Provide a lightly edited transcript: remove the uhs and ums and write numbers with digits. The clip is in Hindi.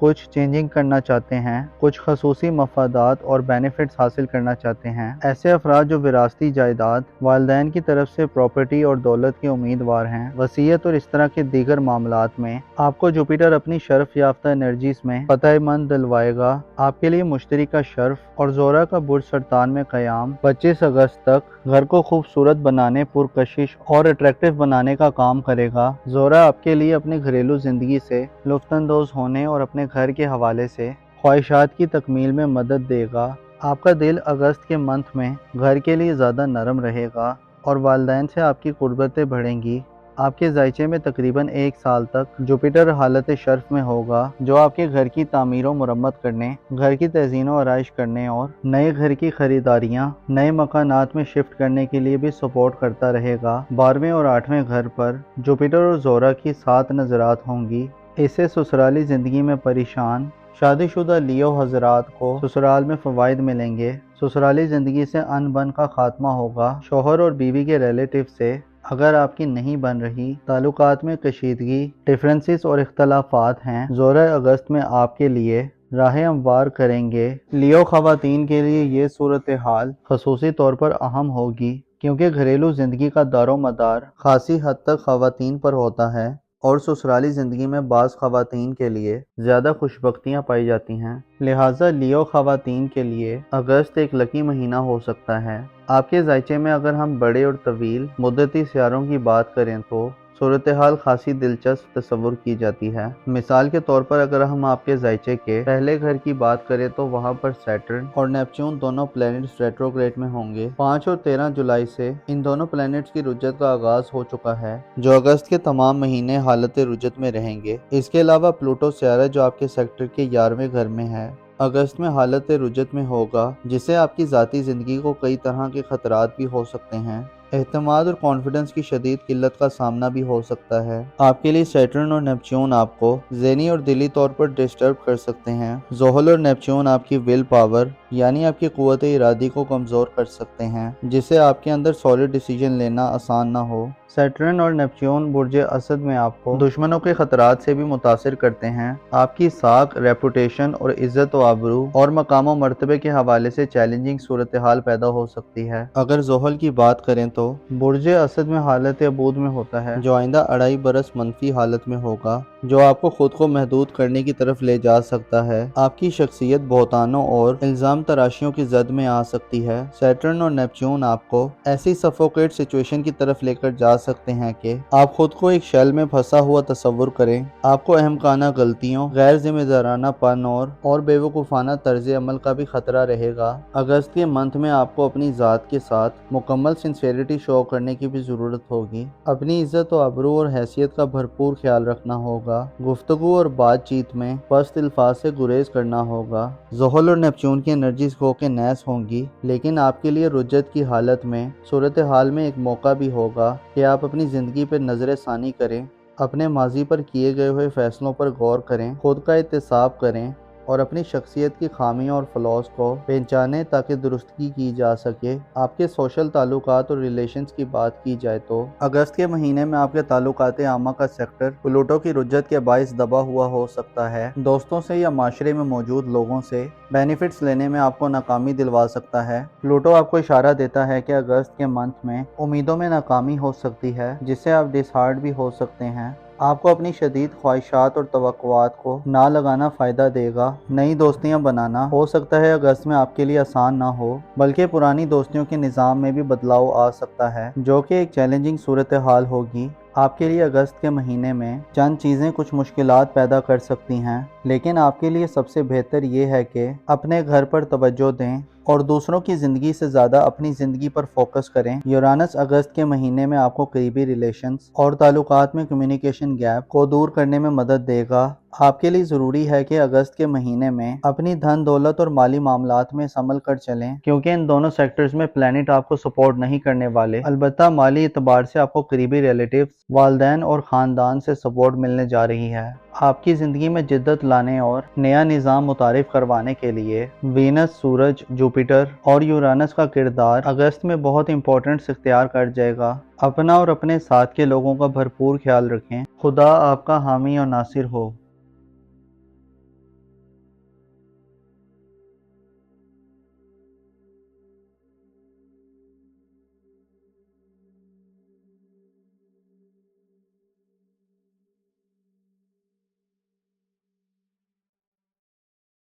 कुछ चेंजिंग करना चाहते हैं, कुछ खसूसी मफादात और बेनिफिट्स हासिल करना चाहते हैं। ऐसे अफराद जो विरासती जायदाद, वालिदैन की तरफ से प्रॉपर्टी और दौलत के उम्मीदवार हैं, वसीयत और इस तरह के दीगर मामलात में आपको जुपिटर अपनी शर्फ याफ्ता एनर्जीज में फतहमंद दिलवाएगा। आपके लिए मुश्तरी का शर्फ और ज़ोरा का बुर्ज सरतान में क़याम 25 अगस्त तक घर को खूबसूरत बनाने, पुरकशिश और अट्रैक्टिव बनाने का काम करेगा। ज़ोरा आपके लिए अपनी घरेलू ज़िंदगी से लुत्फ़अंदोज़ होने और अपने घर के हवाले से ख्वाहिशात की तकमील में मदद देगा। आपका दिल अगस्त के मंथ में घर के लिए ज़्यादा नरम रहेगा और वालिदैन से आपकी कुर्बतें बढ़ेंगी। आपके जायचे में तकरीबन 1 साल तक जुपिटर हालत शर्फ में होगा, जो आपके घर की तामीर व मुरम्मत करने, घर की तज़ीन व आराइश करने और नए घर की खरीदारियाँ, नए मकानात में शिफ्ट करने के लिए भी सपोर्ट करता रहेगा। 12वें और 8वें घर पर जुपिटर और ज़ोरा की 7 नज़रात होंगी। इससे ससुराली ज़िंदगी में परेशान शादीशुदा लियो हजरात को ससुराल में फ़वाइद मिलेंगे। ससुराली ज़िंदगी से अनबन का खात्मा होगा। शोहर और बीवी के रिलेटिव से अगर आपकी नहीं बन रही, ताल्लुकात में कशीदगी, डिफरेंसेस और इख्तलाफात हैं, ज़ोरा अगस्त में आपके लिए राहें हमवार करेंगे। लियो ख़वातीन के लिए ये सूरत हाल खसूसी तौर पर अहम होगी, क्योंकि घरेलू ज़िंदगी का दारो मदार खासी हद तक ख़वातीन पर होता है और ससुराली ज़िंदगी में बाज़ ख़वातीन के लिए ज़्यादा खुशबख्तियाँ पाई जाती हैं। लिहाजा लियो ख़वातीन के लिए अगस्त एक लकी महीना हो सकता है। आपके जायचे में अगर हम बड़े और तवील मुद्दती सियारों की बात करें तो सूरत हाल खासी दिलचस्प तस्वुर की जाती है। मिसाल के तौर पर अगर हम आपके जायचे के पहले घर की बात करें तो वहाँ पर सैटर्न और नेपच्यून दोनों प्लैनेट्स रेट्रोग्रेड में होंगे। 5 और 13 जुलाई से इन दोनों प्लैनेट्स की रुजत का आगाज हो चुका है, जो अगस्त के तमाम महीने हालत रुजत में रहेंगे। इसके अलावा प्लूटो सियारा जो आपके सेक्टर के 11वें घर में है, अगस्त में हालत रुजत में होगा, जिससे आपकी ज़ाती ज़िंदगी को कई तरह के खतरात भी हो सकते हैं। एहतमाद और कॉन्फिडेंस की शदीद किल्लत का सामना भी हो सकता है। आपके लिए सैटर्न और नेपच्यून आपको ज़हनी और दिली तौर पर डिस्टर्ब कर सकते हैं। ज़ोहल और नेपच्यून आपकी विल पावर यानी आपकी क़ुव्वत इरादी को कमज़ोर कर सकते हैं, जिससे आपके अंदर सॉलिड डिसीजन लेना आसान ना हो। सैटर्न और नेपच्यून बुर्ज असद में आपको दुश्मनों के खतरात से भी मुतासिर करते हैं। आपकी साख, रेपुटेशन और इज्जत व आबरू और मकाम व मर्तबे के हवाले से चैलेंजिंग सूरत हाल पैदा हो सकती है। अगर ज़ोहल की बात करें तो बुर्ज असद में हालत अबूद में होता है, जो आइंदा 2.5 बरस मनफी हालत में होगा, जो आपको खुद को महदूद करने की तरफ ले जा सकता है। आपकी शख्सियत बहुतानों और इल्ज़ाम तराशियों की जद में आ सकती है। सैटर्न और नेपच्यून आपको ऐसी सफोकेट सिचुएशन की तरफ लेकर जा सकते हैं कि आप खुद को एक शेल में फंसा हुआ तस्वुर करें। आपको अहमकाना गलतियों, गैर जिम्मेदाराना पन और बेवकूफ़ाना तर्ज अमल का भी खतरा रहेगा। अगस्त के मंथ में आपको अपनी ज़ात के साथ मुकम्मल सिंसियरिटी शो करने की भी ज़रूरत होगी। अपनी इज्जत और आबरू और हैसियत का भरपूर ख्याल रखना होगा। गुफ्तगू और बातचीत में पस्त अल्फाज से गुरेज करना होगा। ज़ोहल और नेपच्यून की एनर्जीज खो के नैस होंगी, लेकिन आपके लिए रुज्जत की हालत में सूरत हाल में एक मौका भी होगा कि आप अपनी ज़िंदगी पर नज़र सानी करें, अपने माजी पर किए गए हुए फैसलों पर गौर करें, खुद का एहतिसाब करें और अपनी शख्सियत की खामियों और फ्लॉज को पहचानें ताकि दुरुस्तगी की जा सके। आपके सोशल ताल्लुकात और रिलेशंस की बात की जाए तो अगस्त के महीने में आपके ताल्लुकात आमा का सेक्टर प्लूटो की रुज्जत के बाइस दबा हुआ हो सकता है। दोस्तों से या माशरे में मौजूद लोगों से बेनिफिट्स लेने में आपको नाकामी दिलवा सकता है। प्लूटो आपको इशारा देता है कि अगस्त के मंथ में उम्मीदों में नाकामी हो सकती है, जिससे आप डिसहार्ट भी हो सकते हैं। आपको अपनी शदीद ख्वाहिशात और तवक्कुआत को ना लगाना फ़ायदा देगा। नई दोस्तियां बनाना हो सकता है अगस्त में आपके लिए आसान ना हो, बल्कि पुरानी दोस्तियों के निज़ाम में भी बदलाव आ सकता है, जो कि एक चैलेंजिंग सूरत हाल होगी। आपके लिए अगस्त के महीने में चंद चीज़ें कुछ मुश्किलात पैदा कर सकती हैं, लेकिन आपके लिए सबसे बेहतर ये है कि अपने घर पर तवज्जो दें और दूसरों की ज़िंदगी से ज़्यादा अपनी ज़िंदगी पर फोकस करें। यूरानस अगस्त के महीने में आपको करीबी रिलेशंस और ताल्लुकात में कम्युनिकेशन गैप को दूर करने में मदद देगा। आपके लिए ज़रूरी है कि अगस्त के महीने में अपनी धन दौलत और माली मामलात में संभल कर चलें, क्योंकि इन दोनों सेक्टर्स में प्लैनेट आपको सपोर्ट नहीं करने वाले। अलबत्ता माली एतबार से आपको करीबी रिलेटिव्स, वालदैन और ख़ानदान से सपोर्ट मिलने जा रही है। आपकी ज़िंदगी में जिद्दत लाने और नया निज़ाम मुतारिफ करवाने के लिए वीनस, सूरज, जुपिटर और यूरानस का किरदार अगस्त में बहुत इंपॉर्टेंस इख्तियार कर जाएगा। अपना और अपने साथ के लोगों का भरपूर ख्याल रखें। खुदा आपका हामी और नासिर हो।